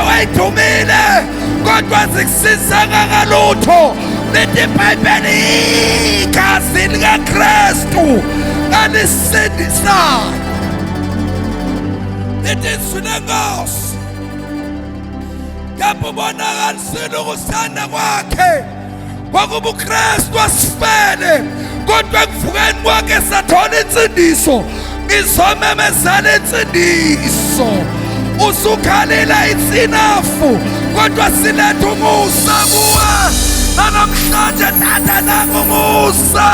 wayidumile kodwa zikusizanga ngalutho. Lithi iBhayibheli igazi likaKristu alisindisayo. Lithi izwi lenkosi yakubonakalisile ukuthanda kwakhe kwakuba uKristu asifele, kodwa ekuvukeni kwakhe sathola insindiso. Ngizomemezela insindiso. Usukhalela insinafu kodwa siletha umusa kuwe namhlanje. Tata nangu umusa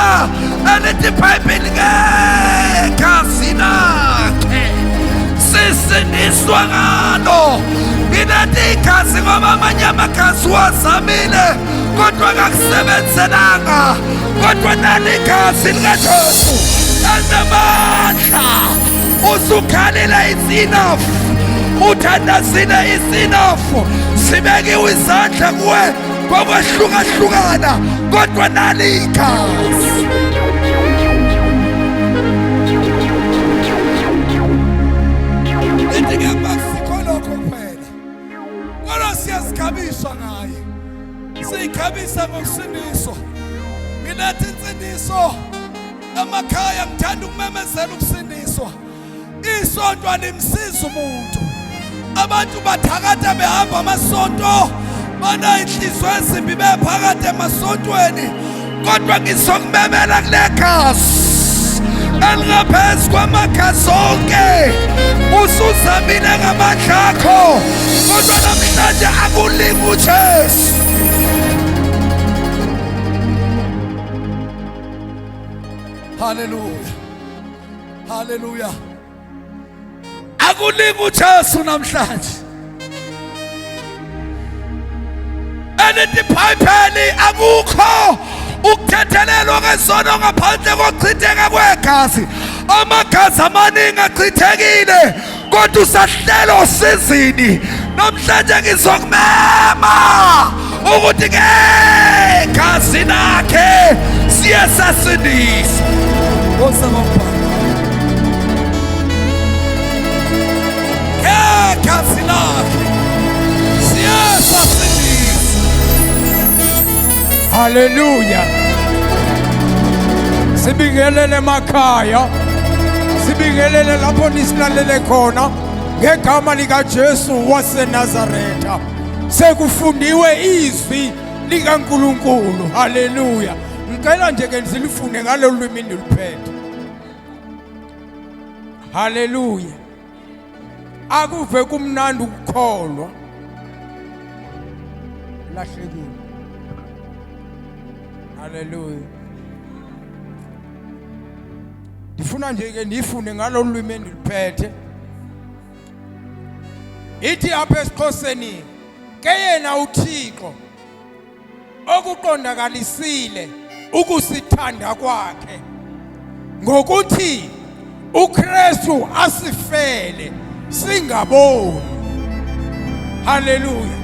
elithi iBhayibheli ngegazi lakhe sisindiswa ngalo. Nginethi igazi ngoba amanye amagazi wazamile kodwa akakusebenzelanga, kodwa nalo igazi likaJesu elinamandla. Usukhalela insinafu, uthandazile insinafu, sibekiwe izandla kuwe ngokwehlukahlukana, kodwa nalo igazi. Lithi ngekusikho lokho kuphela, kodwa siyazigabisa ngaye, siyigabisa ngokusindiswa. Ngiletha insindiso emakhaya, ngithanda ukumemezela ukusindiswa. Isonto alimsizi umuntu. Abantu bathakatha behamba amasonto, banayinhliziyo ezimbi bephakathi emasontweni, kodwa ngizokumemela kule gazi elingaphezu kwamagazi onke. Usuzamile ngamandla akho, kodwa namhlanje akulinga uJesu. Haleluya, haleluya. Akulinga uJesu namhlanje. Elithi iBhayibheli akukho ukuthethelelwa kwezono ngaphandle kokuchitheka kwegazi. Amagazi amaningi achithekile, kodwa usahlela osizini. Namhlanje ngizokumema ukuthi ngegazi lakhe siye sasindisa. Ngegazi lakhe siye sasindisa. Haleluya. Sibingelele emakhaya, sibingelele lapho nisilalele khona ngegama likaJesu waseNazaretha. Sekufundiwe izwi likaNkulunkulu. Haleluya. Ngicela nje ke nizilifunde ngalolu lwimi niluphethe. Haleluya. Akuve kumnandi ukukholwa lahlekile. Haleluya. Ndifuna nje ke nifunde ngalolu lwimi niluphethe. Ithi apha esiXhoseni ke yena uThixo okuqondakalisile ukusithanda kwakhe ngokuthi uKristu asifele singaboni. Haleluya.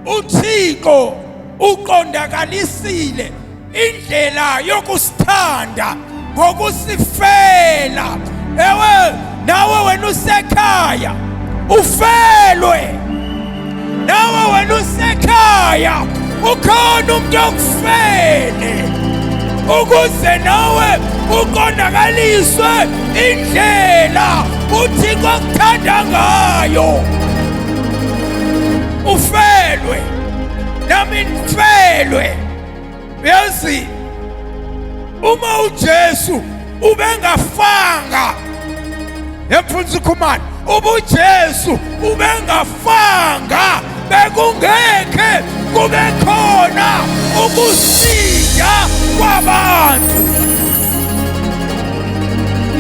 uThixo uqondakalisile indlela yokusithanda ngokusifela. Ewe nawe wena usekhaya ufelwe, nawe wena usekhaya ukhona umuntu okufele, ukuze nawe uqondakaliswe indlela uThixo akuthanda ngayo. Ufelwe nami nifelwe. Yazi uma uJesu ubengafanga yemfunza ukhumani, ubuJesu ubengafanga bekungeke kube khona ukusinda kwabantu.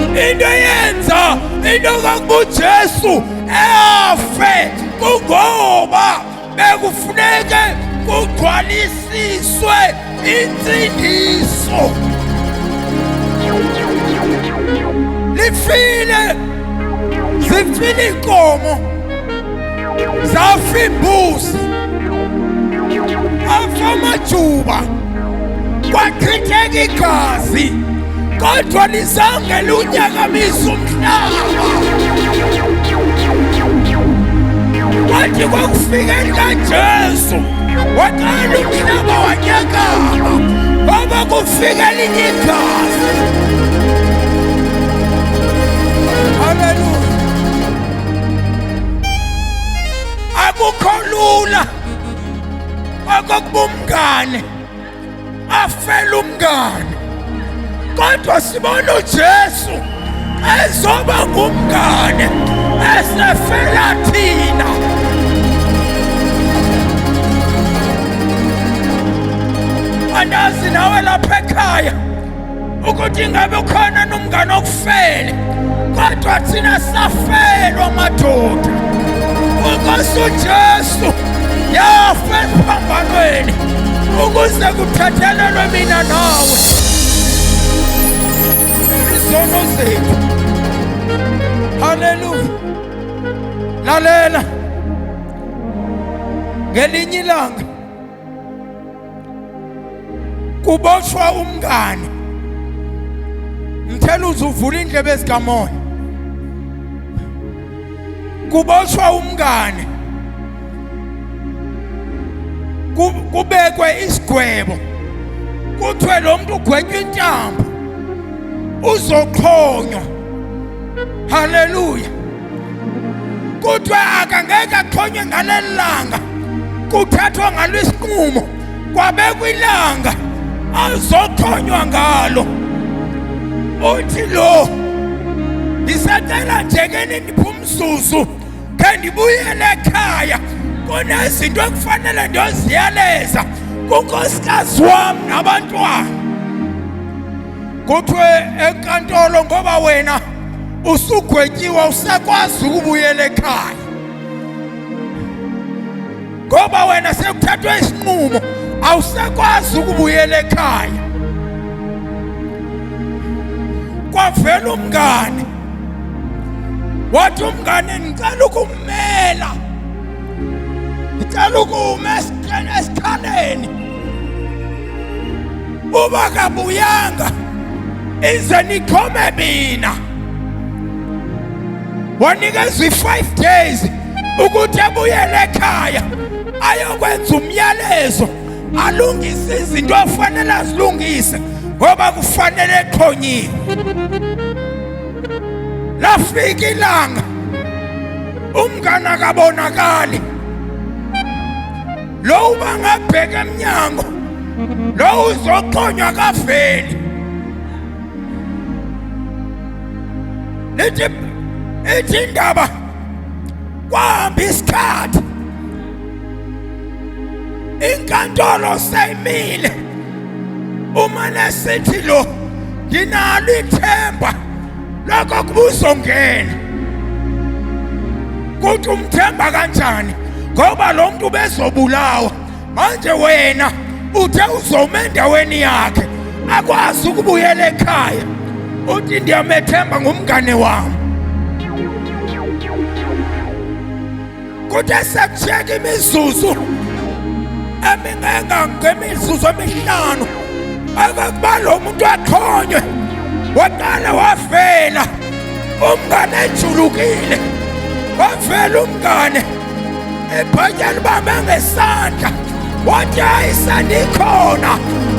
Into yenza into kakuJesu afe kungoba bekufuneke kugcwalisiswe insindiso. Zifile inkomo, zafa imbuzi, afa amajuba, kwachitheka igazi, kodwa lizange lunyakamisa umhlaba. uthi kwakufikeni kaJesu waqala umhlaba wanyakama ngoba kufikela igazi. Haleluya. Akukho lula akukubumngane afela umngane, kodwa sibona uJesu ezoba ngumngane esefela thina. Andazi nawe lapha ekhaya ukuthi ngabe khona nomngane okufele, kodwa thina safelwa madoda. Ukuthi uJesu yafa esiphambanweni ukuze kuthethelelwe mina nawe izono zethu. Haleluya. Lalela, ngelinye ilanga kuboshwa umngane. Ngithela uzuvula indlebe ezikamoya. Kuboshwa umngane, kubekwe isigwebo, kuthiwe lo muntu ugwenywa intambo uzoqhonywa. Haleluya. Kuthiwe akangeke aqhonywe ngaleli langa, kuthathwa ngalo isinqumo kwabekwa ilanga azoqhonywa ngalo. Uthi lo ngisacela nje ke niphume ke ndibuyele ekhaya, kunezinto ekufanele ndiyoziyeleza kunkosikazi wami nabantwana. Kuthiwe enkantolo ngoba wena usugwetyiwe usakwazi ukubuyela ekhaya, ngoba wena sekuthathwe isinqumo awusakwazi ukubuyela ekhaya. Kwavela umngane, wathi umngane ngicela ukumela, ngicela ukuma esikhaleni. Uba kabuyanga ize nikhome mina. Wanikezwa 5 days ukuthi abuyele ekhaya ayokwenza umyalezo, alungise izinto afanele azilungise ngoba kufanele eqhonyiwe. Lafika ilanga umngane akabonakali. Lo ubangabheka eminyango, lo uzoqhonywa kaveli. Ithi indaba kwahamba isikhathi, inkantolo seyimile. Umane sithi lo nginalo ithemba lokho kubuzongena. Kuthi umthemba kanjani ngoba lo muntu bezobulawa, manje wena uthe uzoma endaweni yakhe akwazi ukubuyela ekhaya. Uthi ndiyamethemba ngumngane wami. Kuthe sekushiyeka imizuzu emingenga ngemizuzu emihlanu akakuba lo muntu aqhonywe, waqala wavela umngane ejulukile. Wavela umngane ibhatya libambe ngesandla, wathi hayi sandikhona,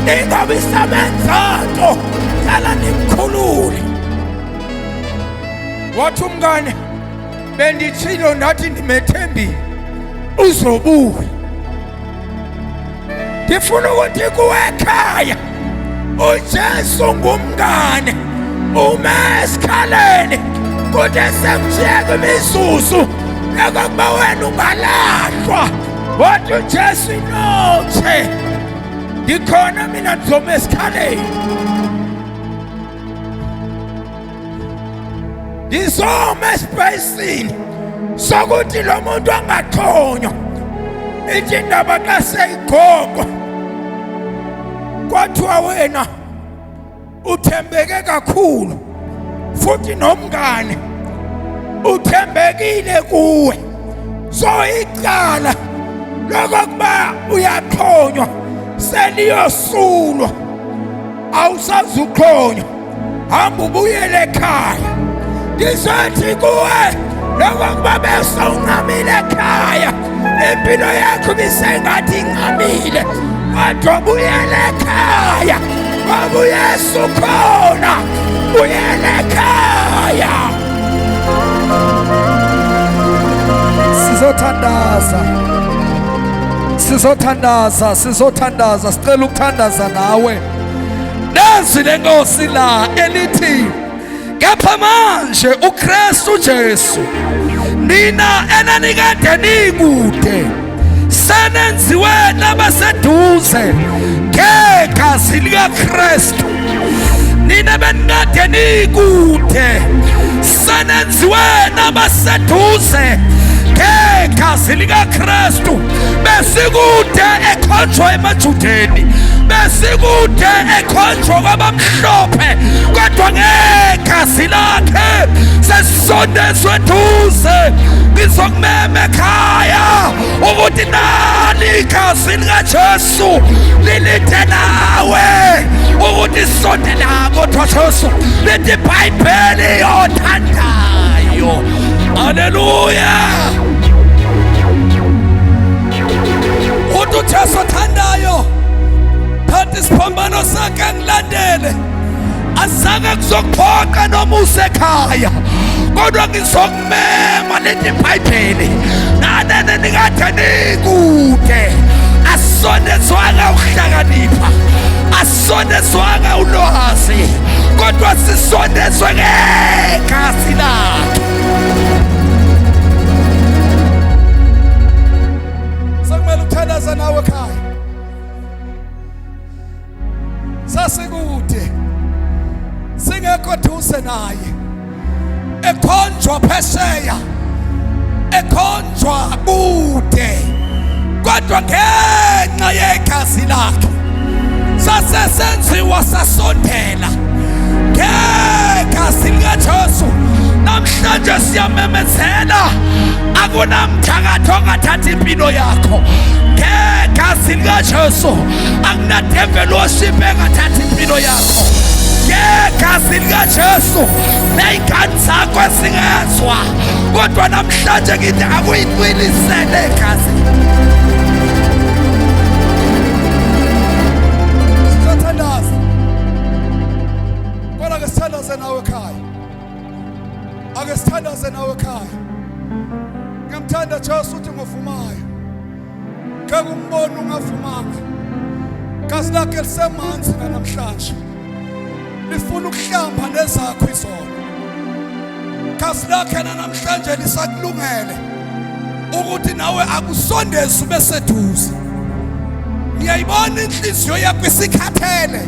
ningabi samenza nto, cala nimkhulule. Wathi umngane benditshilo ndathi ndimethembile uzobuya. Ndifuna ukuthi kuwe ekhaya uJesu ngumngane, ume esikhaleni. Kuthe sekushiyeka imizuzu yokokuba wena ungalahlwa, wathi uJesu inotshe, ndikhona mina ndizoma esikhaleni. Ndizoma esipeyisini sokuthi lo muntu angaqhonywa. Ithi indaba xa seyigoqwa kwathiwa wena uthembeke kakhulu futhi nomngane uthembekile kuwe, so icala lokuba uyaqhonywa seliyosulwa, awusazuqhonywa, hamba ubuyele ekhaya. Ngizothi kuwe lokuba besawunqamile ekhaya impilo yakho bisengathi ingabile kodwa buyele ekhaya ngoba uYesu khona buyele ekhaya sizothandaza sicela ukuthandaza nawe nazi lenkosi la elithi kepha manje uKristu Jesu nina enanikade nikude senenziwe nabaseduze ngegazi likaKristu nina benikade nikude senenziwe nabaseduze ngegazi likaKristu besikude ekhonjwa emajudeni besikude ekhonjwa kwabamhlophe kodwa ngegazi lakhe sesisondezwe eduze ngizokumema ekhaya ukuthi nali igazi likaJesu lilithe nawe ukuthi sonde nabo Jesu lithi iBhayibheli yothandayo haleluya uJesu othandayo thatha isiphambano sakhe ngilandele azange kuzokuphoqa noma usekhaya kodwa ngizokumema leli iBhayibheli nanene nikade nikude asondezwanga ukuhlakanipha asondezwanga ulwazi kodwa sisondezwe ngegazi lakhe sekumele ukuthandaza nawe ekhaya sasikude singekho duze naye ekhonjwa phesheya ekhonjwa kude kodwa ngenxa yegazi lakhe sasesenziwa sasondela ngegazi likaJesu namhlanje siyamemezela akunamthakathi ongathatha impilo yakho ngegazi likaJesu akunadevelopship engathatha impilo yakho ngegazi likaJesu ney'ngane zakho ezingezwa kodwa namhlanje ngithi akuyicwilisele igazi sizothandaza kodwa ake sithandaze nawe ekhaya ake sithandaze nawe ekhaya ngiyamthanda Jesu uthi ngovumayo ngeke umbone ungavumanga igazi lakhe lisemanzi namhlanje lifuna ukuhlamba nezakho izono igazi lakhe namhlanje lisakulungele ukuthi nawe akusondeze ube seduze ngiyayibona inhliziyo yakho isikhathele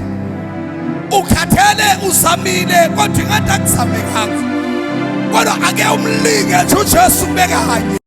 ukhathele uzamile kodwa ingathi akuzamekanga kodwa ake umlinge nje uJesu ubekanye